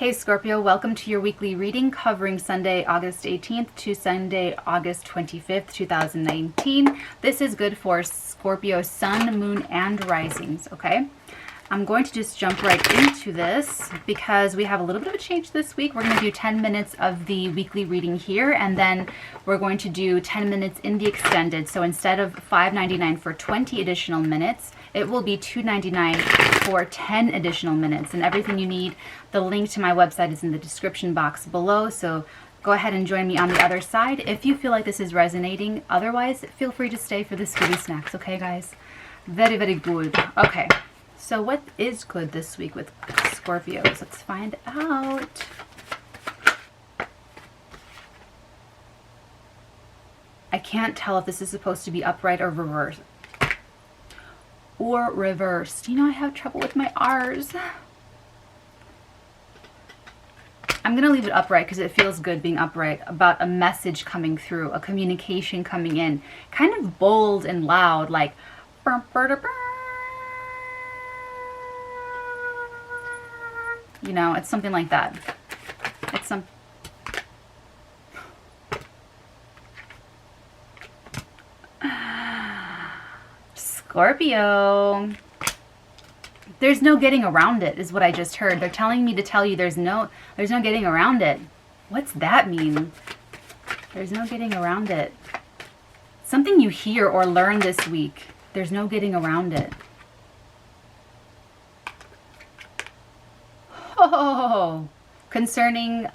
Hey Scorpio, welcome to your weekly reading covering Sunday, August 18th to Sunday, August 25th, 2019. This is good for Scorpio sun, moon, and risings, okay? I'm going to just jump right into this because we have a little bit of a change this week. We're going to do 10 minutes of the weekly reading here, and then we're going to do 10 minutes in the extended. So instead of $5.99 for 20 additional minutes, it will be $2.99 for 10 additional minutes. And everything you need, the link to my website is in the description box below. So go ahead and join me on the other side if you feel like this is resonating. Otherwise, feel free to stay for the Scooby Snacks, okay guys? Very, very good. Okay. So what is good this week with Scorpios? Let's find out. I can't tell if this is supposed to be upright or reverse. Or reversed. You know, I have trouble with my R's. I'm going to leave it upright because it feels good being upright, about a message coming through, a communication coming in. Kind of bold and loud, like... You know, it's something like that. It's some... Scorpio. There's no getting around it, is what I just heard. They're telling me to tell you there's no getting around it. What's that mean? There's no getting around it. Something you hear or learn this week. There's no getting around it. Oh, concerning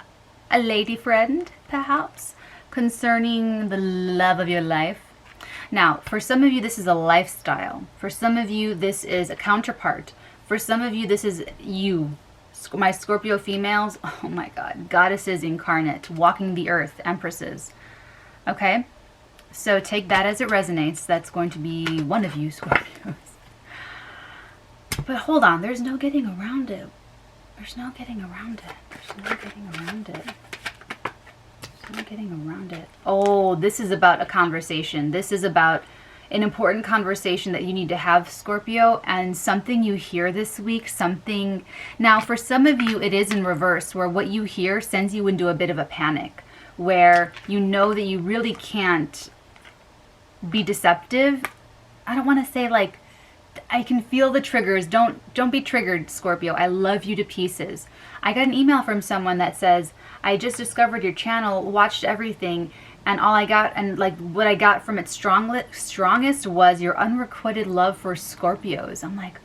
a lady friend, perhaps? Concerning the love of your life? Now, for some of you, this is a lifestyle. For some of you, this is a counterpart. For some of you, this is you. My Scorpio females, oh my God, goddesses incarnate, walking the earth, empresses. Okay? So take that as it resonates. That's going to be one of you, Scorpios. But hold on, there's no getting around it. There's no getting around it. There's no getting around it. There's no getting around it. Oh, this is about a conversation. This is about an important conversation that you need to have, Scorpio, and something you hear this week, something... Now, for some of you, it is in reverse, where what you hear sends you into a bit of a panic, where you know that you really can't be deceptive. I don't want to say, like, I can feel the triggers. Don't be triggered, Scorpio. I love you to pieces. I got an email from someone that says, I just discovered your channel, watched everything, and all I got, and like what I got from its strongest was your unrequited love for Scorpios. I'm like,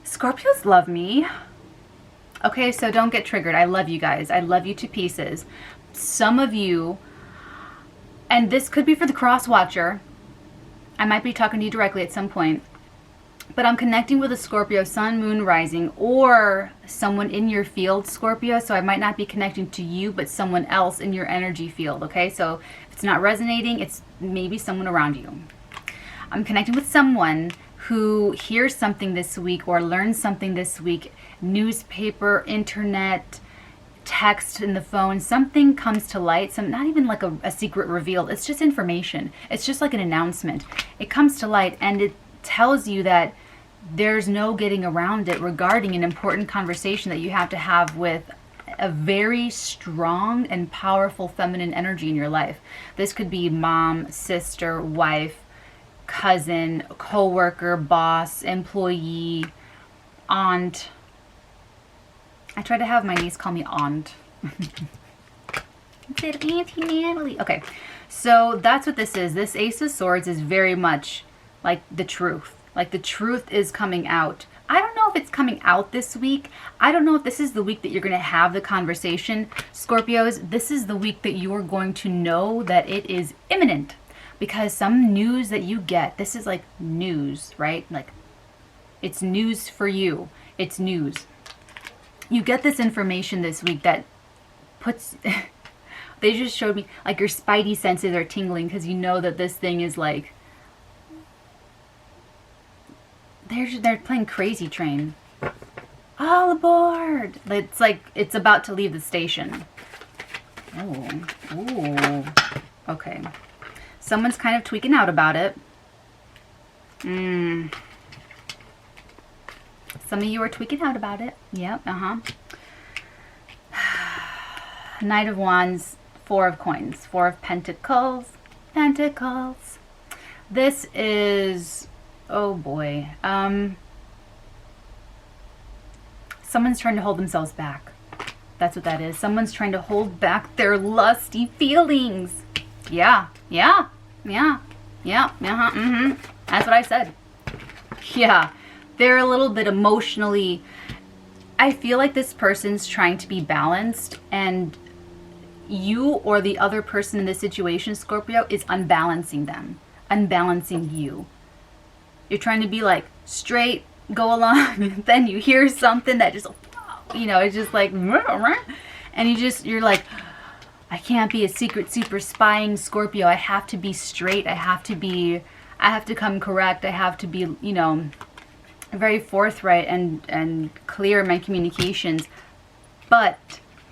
Scorpios love me. Okay, so don't get triggered. I love you guys. I love you to pieces. Some of you, and this could be for the cross watcher, I might be talking to you directly at some point, but I'm connecting with a Scorpio sun, moon, rising, or someone in your field, Scorpio. So I might not be connecting to you, but someone else in your energy field, okay? So if it's not resonating, it's maybe someone around you. I'm connecting with someone who hears something this week or learns something this week, newspaper, internet, text in the phone, something comes to light, not even like a secret revealed, it's just information. It's just like an announcement. It comes to light and it tells you that there's no getting around it regarding an important conversation that you have to have with a very strong and powerful feminine energy in your life. This could be mom, sister, wife, cousin, co-worker, boss, employee, aunt. I try to have my niece call me aunt. Instead of Auntie Natalie. Okay, so that's what this is. This Ace of Swords is very much like the truth. Like the truth is coming out. I don't know if it's coming out this week. I don't know if this is the week that you're going to have the conversation. Scorpios, this is the week that you're going to know that it is imminent. Because some news that you get, this is like news, right? Like it's news for you. It's news. You get this information this week that puts, they just showed me, like your spidey senses are tingling because you know that this thing is like, they're playing Crazy Train. All aboard! It's like, it's about to leave the station. Oh, ooh, okay. Someone's kind of tweaking out about it. Some of you are tweaking out about it. Yep, Knight of Wands, Four of Coins, Four of Pentacles, Pentacles. This is, oh boy, someone's trying to hold themselves back. That's what that is. Someone's trying to hold back their lusty feelings. Yeah. That's what I said. Yeah. They're a little bit emotionally, I feel like this person's trying to be balanced, and you or the other person in this situation, Scorpio, is unbalancing them, unbalancing you. You're trying to be like straight, go along, then you hear something that just, you know, it's just like, and you're like, I can't be a secret super spying Scorpio. I have to be straight. I have to come correct. I have to be, you know, very forthright and clear in my communications. But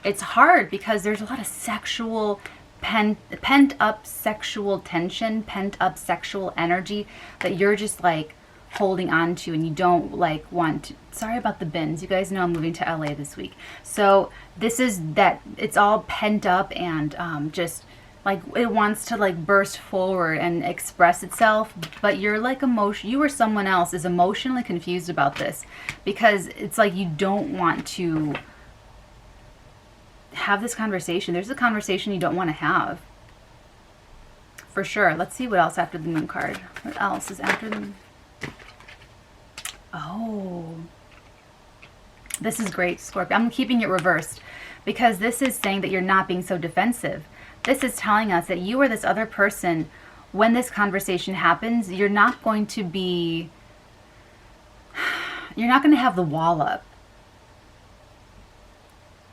it's hard because there's a lot of sexual pent up sexual tension, pent up sexual energy that you're just like holding on to, and you don't like want to. Sorry about the bins. You guys know I'm moving to LA this week. So this is that, it's all pent up and just like it wants to like burst forward and express itself, but you're like you or someone else is emotionally confused about this because it's like you don't want to have this conversation. There's a conversation you don't want to have. For sure. Let's see what else after the Moon card. What else is after the Moon? Oh. This is great, Scorpio. I'm keeping it reversed because this is saying that you're not being so defensive. This is telling us that you or this other person, when this conversation happens, you're not going to have the wall up.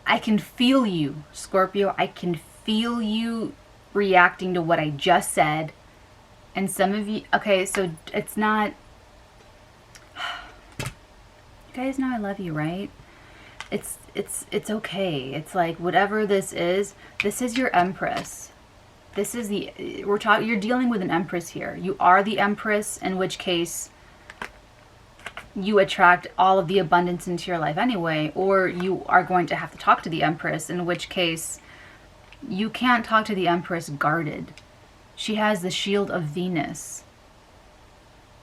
I can feel you, Scorpio. I can feel you reacting to what I just said. And some of you, okay, so it's not, you guys know I love you, right? It's okay. It's like whatever this is your Empress. This is you're dealing with an Empress here. You are the Empress, in which case you attract all of the abundance into your life anyway, or you are going to have to talk to the Empress, in which case you can't talk to the Empress guarded. She has the shield of Venus.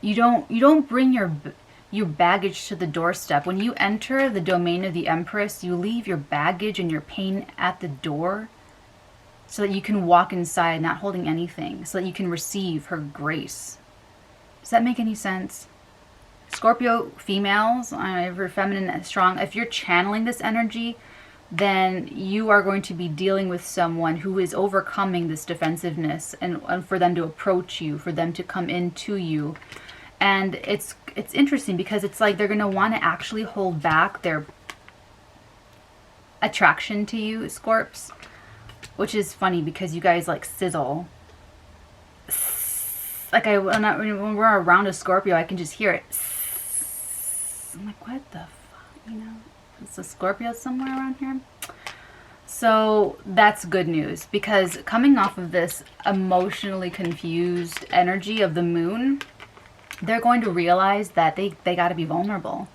You don't bring your baggage to the doorstep. When you enter the domain of the Empress, you leave your baggage and your pain at the door so that you can walk inside not holding anything, so that you can receive her grace. Does that make any sense? Scorpio females, if you're feminine and strong, if you're channeling this energy, then you are going to be dealing with someone who is overcoming this defensiveness, and for them to approach you, for them to come into you. And it's interesting because it's like they're going to want to actually hold back their attraction to you, Scorps, which is funny because you guys like sizzle. Like when we're around a Scorpio, I can just hear it. I'm like, what the fuck, you know? Is a Scorpio somewhere around here? So that's good news, because coming off of this emotionally confused energy of the Moon, they're going to realize that they got to be vulnerable.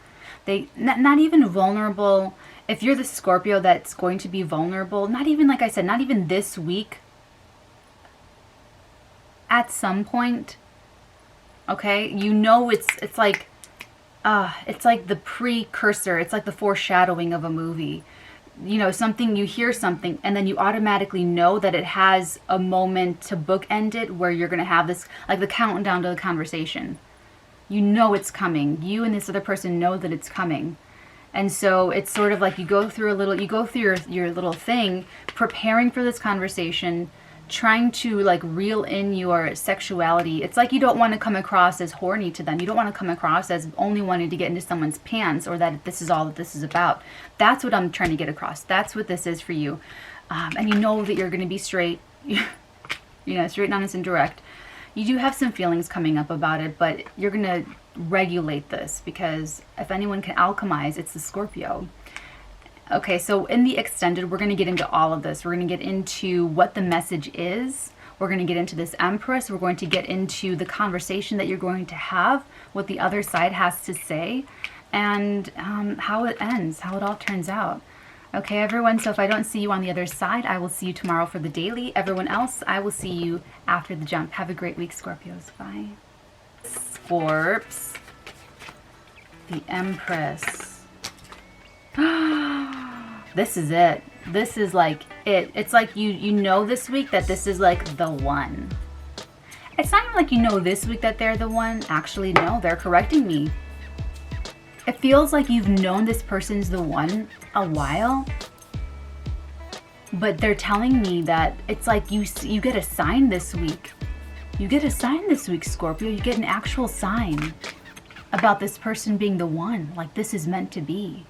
Not even vulnerable. If you're the Scorpio that's going to be vulnerable, not even, like I said, not even this week. At some point, okay, you know, it's like the precursor. It's like the foreshadowing of a movie. You know, you hear something, and then you automatically know that it has a moment to bookend it where you're going to have this, like the countdown to the conversation. You know it's coming. You and this other person know that it's coming. And so it's sort of like you go through your little thing, preparing for this conversation, trying to like reel in your sexuality. It's like you don't want to come across as horny to them. You don't want to come across as only wanting to get into someone's pants, or that this is all that this is about. That's what I'm trying to get across. That's what this is for you. And you know that you're going to be straight, you know, straight, honest, and direct. You do have some feelings coming up about it, but you're going to regulate this, because if anyone can alchemize, it's the Scorpio. Okay, so in the extended, we're going to get into all of this. We're going to get into what the message is. We're going to get into this Empress. We're going to get into the conversation that you're going to have, what the other side has to say. and how it ends, how it all turns out. Okay, everyone, so if I don't see you on the other side, I will see you tomorrow for the daily. Everyone else, I will see you after the jump. Have a great week, Scorpios. Bye. Scorps. The Empress. This is it. This is like it. It's like you know this week that this is like the one. It's not even like you know this week that they're the one. Actually, no, they're correcting me. It feels like you've known this person's the one a while, but they're telling me that it's like you get a sign this week. You get a sign this week, Scorpio. You get an actual sign about this person being the one. Like this is meant to be.